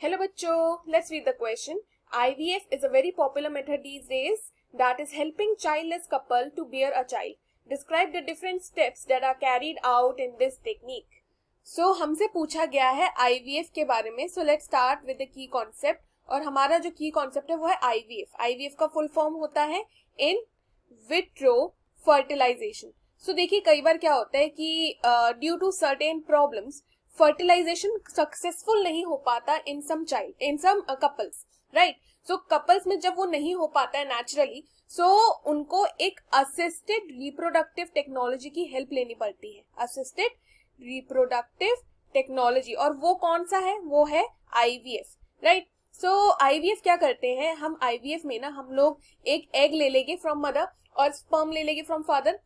Hello bachcho, let's read the question. IVF is a very popular method these days that is helping childless couple to bear a child. Describe the different steps that are carried out in this technique. So हमसे पूछा गया है IVF के बारे में. So let's start with the key concept. और हमारा जो की कॉन्सेप्ट है वो है IVF. IVF का फुल फॉर्म होता है इन विट्रो फर्टिलाइजेशन. सो देखिए कई बार क्या होता है कि due to certain problems fertilisation successful नहीं हो पाता in some couples, right. So couples में जब वो नहीं हो पाता है नेचुरली, सो उनको एक असिस्टेड रिप्रोडक्टिव टेक्नोलॉजी की हेल्प लेनी पड़ती है. असिस्टेड रिप्रोडक्टिव टेक्नोलॉजी, और वो कौन सा है? वो है IVF, राइट. सो IVF क्या करते हैं हम? IVF में ना हम लोग एक एग ले लेंगे फ्रॉम मदर और स्पर्म ले लेंगे फ्रॉम फादर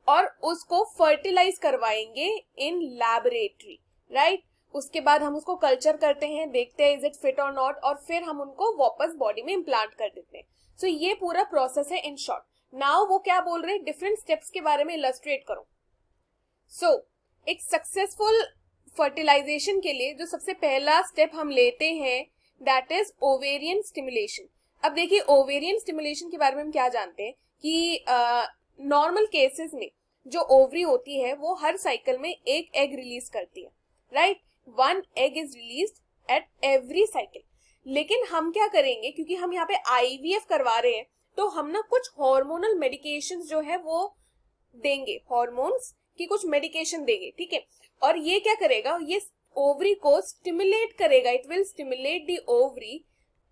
और उसको फर्टिलाइज करवाएंगे इन लैबोरेटरी, राइट. उसके बाद हम उसको कल्चर करते हैं, देखते हैं इज इट फिट और नॉट, और फिर हम उनको वापस बॉडी में इम्प्लांट कर देते हैं. सो ये पूरा प्रोसेस है इन शॉर्ट. नाउ वो क्या बोल रहे हैं, डिफरेंट स्टेप्स के बारे में इलस्ट्रेट करो. सो एक सक्सेसफुल फर्टिलाइजेशन के लिए जो सबसे पहला स्टेप हम लेते हैं दैट इज ओवेरियन स्टिमुलेशन. अब देखिए ओवेरियन स्टिमुलेशन के बारे में हम क्या जानते हैं कि नॉर्मल केसेस में जो ओवरी होती है वो हर साइकिल में एक एग रिलीज करती है, right. 1 egg is released at every cycle. लेकिन हम क्या करेंगे, क्योंकि हम यहाँ पे IVF करवा रहे हैं, तो हम ना कुछ हार्मोनल मेडिकेशन जो है वो देंगे, हार्मोन्स की कुछ मेडिकेशन देंगे, ठीक है. और ये क्या करेगा, ये ओवरी को स्टिमुलेट करेगा. It will stimulate the ovary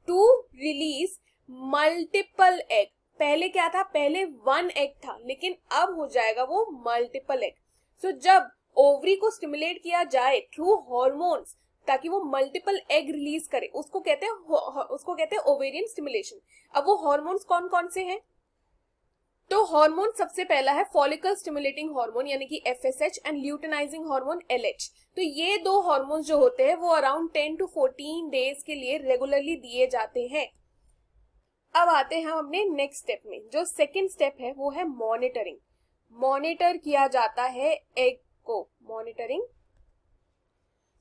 to release multiple egg. पहले क्या था, पहले 1 egg था, लेकिन अब हो जाएगा वो मल्टीपल एग. सो जब ओवरी को स्टिमुलेट किया जाए थ्रू हार्मोन्स ताकि वो मल्टीपल एग रिलीज करे, उसको कहते हैं ओवेरियन स्टिमुलेशन. अब वो हार्मोन्स कौन कौन से हैं? तो हार्मोन सबसे पहला है फॉलिकल स्टिमुलेटिंग हार्मोन यानी कि FSH and luteinising hormone LH. तो ये दो हार्मोन्स जो होते हैं वो अराउंड 10 to 14 डेज के लिए रेगुलरली दिए जाते हैं. अब आते हैं हम अपने नेक्स्ट स्टेप में. जो सेकेंड स्टेप है वो है मॉनिटरिंग. मॉनिटर किया जाता है एग को, मॉनिटरिंग.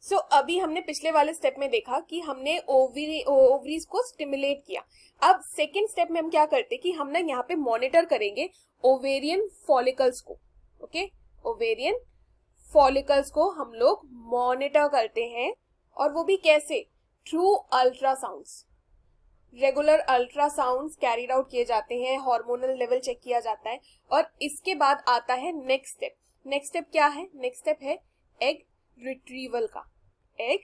सो अभी हमने पिछले वाले स्टेप में देखा कि हमने ओवरीज को स्टिमुलेट किया. अब सेकेंड स्टेप में हम क्या करते कि हम ना यहाँ पे मॉनिटर करेंगे ओवेरियन फॉलिकल्स को. ओके, ओवेरियन फॉलिकल्स को हम लोग मॉनिटर करते हैं, और वो भी कैसे? Through ultrasounds. Regular ultrasounds carried out किए जाते हैं, हार्मोनल लेवल चेक किया जाता है, और इसके बाद आता है नेक्स्ट स्टेप. नेक्स्ट स्टेप क्या है? नेक्स्ट स्टेप है एग रिट्रीवल का. Egg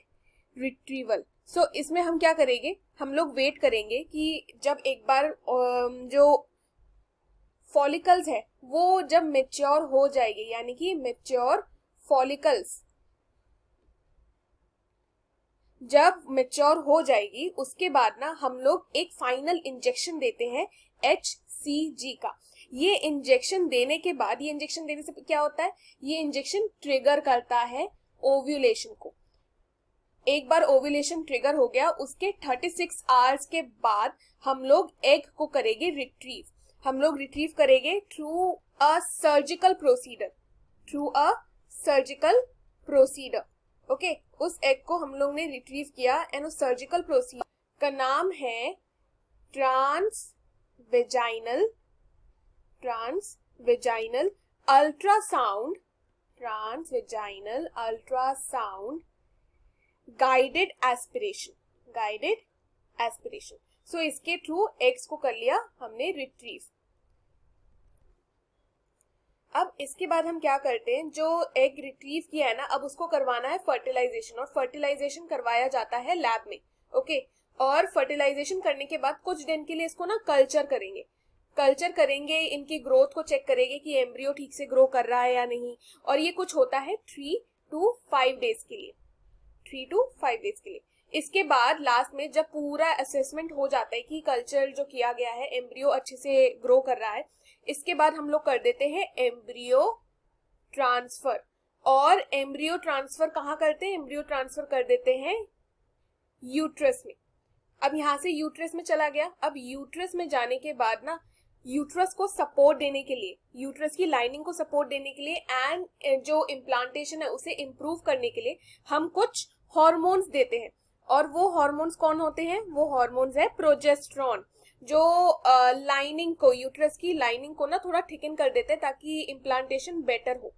retrieval. सो इसमें हम क्या करेंगे, हम लोग वेट करेंगे कि जब एक बार जो फॉलिकल्स है वो जब मेच्योर हो जाएगी, यानी कि मेच्योर फॉलिकल्स जब मेच्योर हो जाएगी, उसके बाद ना हम लोग एक फाइनल इंजेक्शन देते हैं HCG का. ये इंजेक्शन देने के बाद, ये इंजेक्शन देने से क्या होता है, ये इंजेक्शन ट्रिगर करता है ओव्यूलेशन को. एक बार ओव्यूलेशन ट्रिगर हो गया, उसके 36 आवर्स के बाद हम लोग एग को करेंगे रिट्रीव. हम लोग रिट्रीव करेंगे through a surgical procedure. Through a surgical procedure. Okay, उस एग को हम लोग ने रिट्रीव किया एंड उस सर्जिकल प्रोसीजर का नाम है transvaginal ultrasound. Transvaginal ultrasound guided aspiration. Guided aspiration. So इसके थ्रू एग्स को कर लिया हमने रिट्रीव. अब इसके बाद हम क्या करते हैं, जो एग रिट्रीव किया है ना, अब उसको करवाना है फर्टिलाइजेशन, और फर्टिलाइजेशन करवाया जाता है लैब में. ओके, और फर्टिलाइजेशन करने के बाद कुछ दिन के लिए इसको ना कल्चर करेंगे. कल्चर करेंगे, इनकी ग्रोथ को चेक करेंगे कि एम्ब्रियो ठीक से ग्रो कर रहा है या नहीं, और ये कुछ होता है 3 to 5 डेज के लिए. 3 to 5 डेज के लिए. इसके बाद लास्ट में जब पूरा असेसमेंट हो जाता है कि कल्चर जो किया गया है एम्ब्रियो अच्छे से ग्रो कर रहा है, इसके बाद हम लोग कर देते हैं एम्ब्रियो ट्रांसफर. और एम्ब्रियो ट्रांसफर कहाँ करते हैं? एम्ब्रियो ट्रांसफर कर देते हैं यूट्रस में. अब यहाँ से यूट्रस में चला गया. अब यूट्रस में जाने के बाद ना यूट्रस को सपोर्ट देने के लिए, यूट्रस की लाइनिंग को सपोर्ट देने के लिए एंड जो इम्प्लांटेशन है उसे इम्प्रूव करने के लिए हम कुछ हॉर्मोन्स देते हैं. और वो हार्मोन्स कौन होते हैं? वो हार्मोन्स है प्रोजेस्टेरॉन, जो लाइनिंग को, यूट्रस की लाइनिंग को ना थोड़ा थिकन कर देते हैं ताकि इम्प्लांटेशन बेटर हो।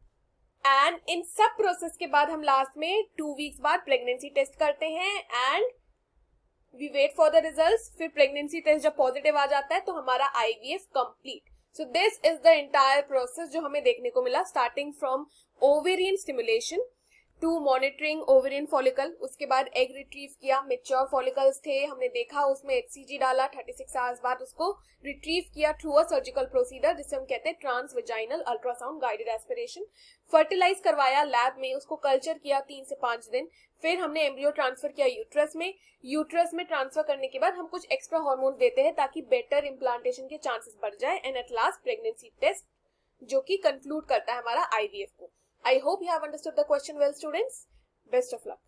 एंड इन सब प्रोसेस के बाद हम लास्ट में 2 वीक्स बाद प्रेगनेंसी टेस्ट करते हैं and we wait for the results. फिर प्रेगनेंसी टेस्ट जब पॉजिटिव आ जाता है तो हमारा IVF complete. So this is the entire process जो हमें देखने को मिला, starting from ovarian stimulation to monitoring ovarian follicle, उसके बाद एग रिट्रीव किया, मेच्योर फॉलिकल्स थे, हमने देखा उसमें HCG डाला, 36 आवर्स बाद उसको रिट्रीव किया थ्रू अ सर्जिकल प्रोसीजर जिसे हम कहते हैं trans vaginal ultrasound guided aspiration. Fertilise करवाया लैब में, उसको कल्चर किया 3 से 5 दिन, फिर हमने एम्ब्रियो ट्रांसफर किया यूट्रस में। यूट्रस में ट्रांसफर करने के बाद हम कुछ एक्स्ट्रा हार्मोन देते हैं ताकि बेटर इम्प्लांटेशन के चांसेस बढ़ जाए and at last pregnancy test जो कि कंक्लूड करता है हमारा IVF को। I hope you have understood the question well, students. Best of luck.